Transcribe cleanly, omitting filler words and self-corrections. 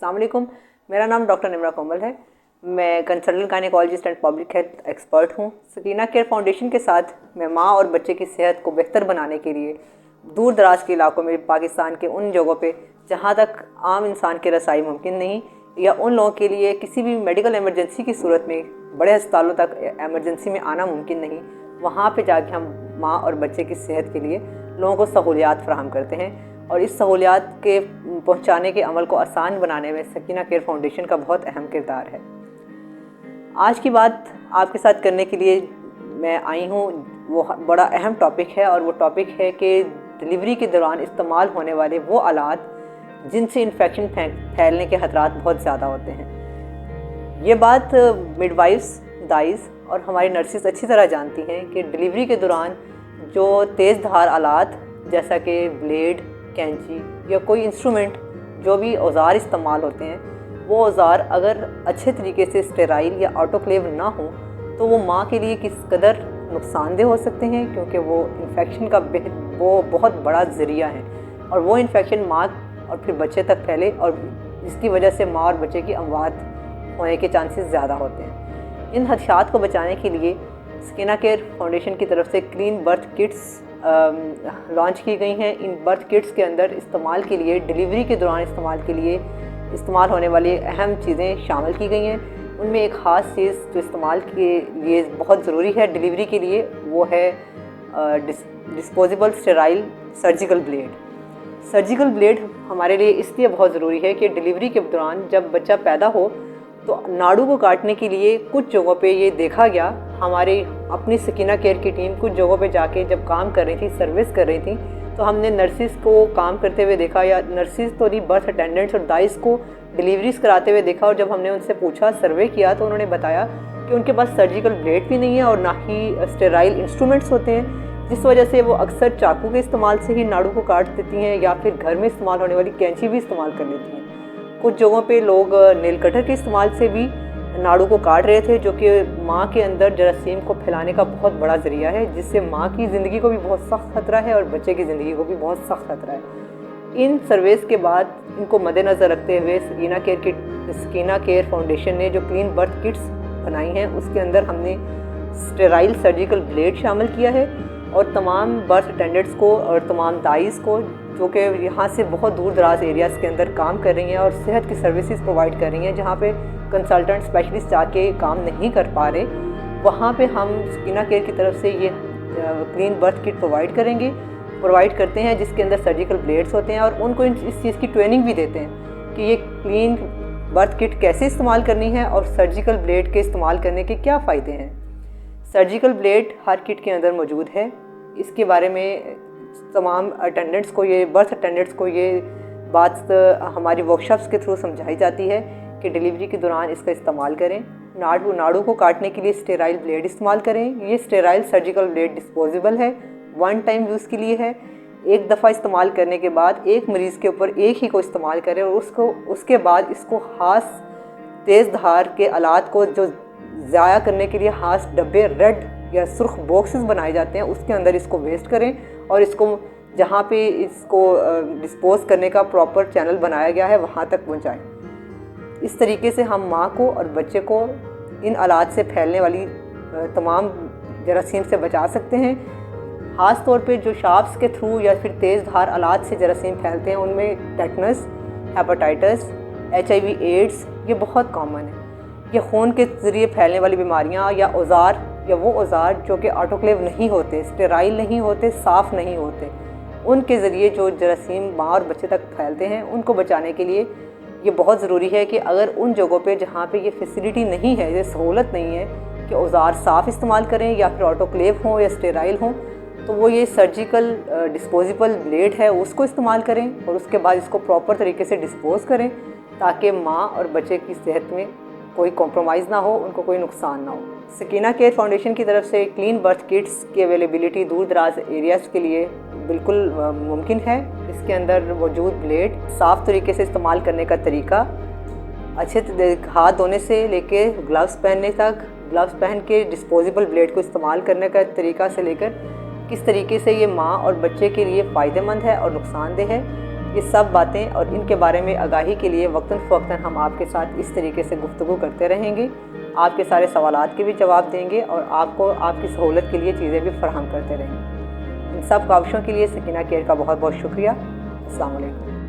अस्सलाम वालेकुम। मेरा नाम डॉक्टर निम्रा कोमल है। मैं consultant gynaecologist and public health expert हूँ। सकीना केयर फाउंडेशन के साथ मैं माँ और बच्चे की सेहत को बेहतर बनाने के लिए दूर दराज के इलाकों में पाकिस्तान के उन जगहों पे जहाँ तक आम इंसान की रसाई मुमकिन नहीं, या उन लोगों के लिए किसी भी मेडिकल इमरजेंसी की सूरत में बड़े अस्पतालों तक एमरजेंसी में आना मुमकिन नहीं, वहाँ पे जाके हम माँ और बच्चे की सेहत के लिए लोगों को सहूलियात फराहम करते हैं। और इस सहूलियात के पहुँचाने के अमल को आसान बनाने में सकीना केयर फाउंडेशन का बहुत अहम किरदार है। आज की बात आपके साथ करने के लिए मैं आई हूँ, वो बड़ा अहम टॉपिक है, और वो टॉपिक है कि डिलीवरी के दौरान इस्तेमाल होने वाले वो आलात जिनसे इन्फेक्शन फैलने के खतरात बहुत ज़्यादा होते हैं। ये बात मिडवाइफ्स, दाइस और हमारी नर्सेस अच्छी तरह जानती हैं कि डिलीवरी के दौरान जो तेज़ धार आलात जैसा कि ब्लेड, कैंची या कोई इंस्ट्रूमेंट, जो भी औज़ार इस्तेमाल होते हैं, वो औज़ार अगर अच्छे तरीके से स्टेराइल या ऑटोक्लेव ना हो तो वो माँ के लिए किस कदर नुकसानदेह हो सकते हैं, क्योंकि वो इन्फेक्शन का वो बहुत बड़ा ज़रिया है, और वो इन्फेक्शन माँ और फिर बच्चे तक फैले और जिसकी वजह से माँ और बच्चे की अमवात होने के चांसेस ज़्यादा होते हैं। इन खदशात को बचाने के लिए सकीना केयर फाउंडेशन की तरफ से क्लीन बर्थ किट्स लॉन्च की गई हैं। इन बर्थ किट्स के अंदर इस्तेमाल के लिए, डिलीवरी के दौरान इस्तेमाल के लिए इस्तेमाल होने वाली अहम चीज़ें शामिल की गई हैं। उनमें एक ख़ास चीज़ जो इस्तेमाल के लिए बहुत ज़रूरी है डिलीवरी के लिए, वो है disposable sterile surgical blade. Surgical blade हमारे लिए इसलिए बहुत ज़रूरी है कि डिलीवरी के दौरान जब बच्चा पैदा हो तो नाड़ू को काटने के लिए कुछ जगहों पे ये देखा गया, हमारी अपनी सकीना केयर की टीम कुछ जगहों पे जाके जब काम कर रही थी, सर्विस कर रही थी, तो हमने नर्सिस को काम करते हुए देखा, या नर्सिस तो नहीं, बर्थ अटेंडेंट्स और दाइस को डिलीवरीज कराते हुए देखा। और जब हमने उनसे पूछा, सर्वे किया, तो उन्होंने बताया कि उनके पास सर्जिकल ब्लेड भी नहीं है और ना ही स्टेराइल इंस्ट्रूमेंट्स होते हैं, जिस वजह से वो अक्सर चाकू के इस्तेमाल से ही नाड़ू को काट देती हैं, या फिर घर में इस्तेमाल होने वाली कैंची भी इस्तेमाल कर लेती हैं। कुछ जगहों पे लोग नेल कटर के इस्तेमाल से भी नाड़ू को काट रहे थे, जो कि माँ के अंदर जरासीम को फैलाने का बहुत बड़ा ज़रिया है, जिससे माँ की ज़िंदगी को भी बहुत सख्त खतरा है और बच्चे की ज़िंदगी को भी बहुत सख्त खतरा है। इन सर्वेस के बाद इनको मद्देनज़र रखते हुए सकीना केयर फाउंडेशन ने जो क्लीन बर्थ किट्स बनाई हैं, उसके अंदर हमने स्टेराइल सर्जिकल ब्लेड शामिल किया है, और तमाम बर्थ अटेंडेंट्स को और तमाम दाइस को जो कि यहाँ से बहुत दूर दराज एरियाज़ के अंदर काम कर रही हैं और सेहत की सर्विसेज प्रोवाइड कर रही हैं, जहाँ पे कंसल्टेंट स्पेशलिस्ट जाके काम नहीं कर पा रहे, वहाँ पे हम सकीना केयर की तरफ से ये क्लीन बर्थ किट प्रोवाइड करते हैं, जिसके अंदर सर्जिकल ब्लेड्स होते हैं, और उनको इस चीज़ की ट्रेनिंग भी देते हैं कि ये क्लीन बर्थ किट कैसे इस्तेमाल करनी है और सर्जिकल ब्लेड के इस्तेमाल करने के क्या फ़ायदे हैं। सर्जिकल ब्लेड हर किट के अंदर मौजूद है। इसके बारे में तमाम अटेंडेंट्स को, ये बर्थ अटेंडेंट्स को ये बात हमारी वर्कशॉप्स के थ्रू समझाई जाती है कि डिलीवरी के दौरान इसका इस्तेमाल करें। नाड़ू को काटने के लिए स्टेराइल ब्लेड इस्तेमाल करें। ये स्टेराइल सर्जिकल ब्लेड डिस्पोजेबल है, वन टाइम यूज़ के लिए है। एक दफ़ा इस्तेमाल करने के बाद एक मरीज़ के ऊपर एक ही को इस्तेमाल करें, और उसके बाद इसको खास तेज़ धार के आलात को जो ज़ाया करने के लिए खास डब्बे, रेड या सुर्ख बॉक्सेस बनाए जाते हैं, उसके अंदर इसको वेस्ट करें, और इसको जहाँ पे इसको डिस्पोज करने का प्रॉपर चैनल बनाया गया है वहाँ तक पहुँचाएं। इस तरीके से हम माँ को और बच्चे को इन आलात से फैलने वाली तमाम जरासीम से बचा सकते हैं। ख़ास तौर पे जो शार्प्स के थ्रू या फिर तेज़ धार आलात से जरासीम फैलते हैं, उनमें टेटनस, हेपेटाइटिस, HIV, एड्स ये बहुत कॉमन है। ये खून के ज़रिए फैलने वाली बीमारियाँ, या वो औज़ार जो कि ऑटोक्लेव नहीं होते, स्टेराइल नहीं होते, साफ़ नहीं होते, उनके ज़रिए जो जरासीम माँ और बच्चे तक फैलते हैं, उनको बचाने के लिए ये बहुत ज़रूरी है कि अगर उन जगहों पे जहाँ पे ये फैसिलिटी नहीं है, ये सहूलत नहीं है कि औज़ार साफ़ इस्तेमाल करें या फिर ऑटोक्लेव हों या स्टेराइल हों, तो वो ये सर्जिकल डिस्पोजेबल ब्लेड है उसको इस्तेमाल करें, और उसके बाद इसको प्रॉपर तरीके से डिस्पोज़ करें, ताकि माँ और बच्चे की सेहत में कोई कॉम्प्रोमाइज़ ना हो, उनको कोई नुकसान ना हो। सकीना केयर फाउंडेशन की तरफ से क्लीन बर्थ किट्स की अवेलेबिलिटी दूर दराज एरियाज़ के लिए बिल्कुल मुमकिन है। इसके अंदर मौजूद ब्लेड, साफ़ तरीके से इस्तेमाल करने का तरीका, अच्छे हाथ धोने से लेके ग्लव्स पहनने तक, ग्लव्स पहन के डिस्पोजेबल ब्लेड को इस्तेमाल करने का तरीका से लेकर किस तरीके से ये माँ और बच्चे के लिए फ़ायदेमंद है और नुकसानदेह है, ये सब बातें और इनके बारे में आगाही के लिए वक्तन फ़वक्तन हम आपके साथ इस तरीके से गुफ्तगू करते रहेंगे, आपके सारे सवालात के भी जवाब देंगे और आपको आपकी सहूलत के लिए चीज़ें भी फराहम करते रहेंगे। इन सब काविशों के लिए सकीना केयर का बहुत बहुत शुक्रिया। अस्सलाम वालेकुम।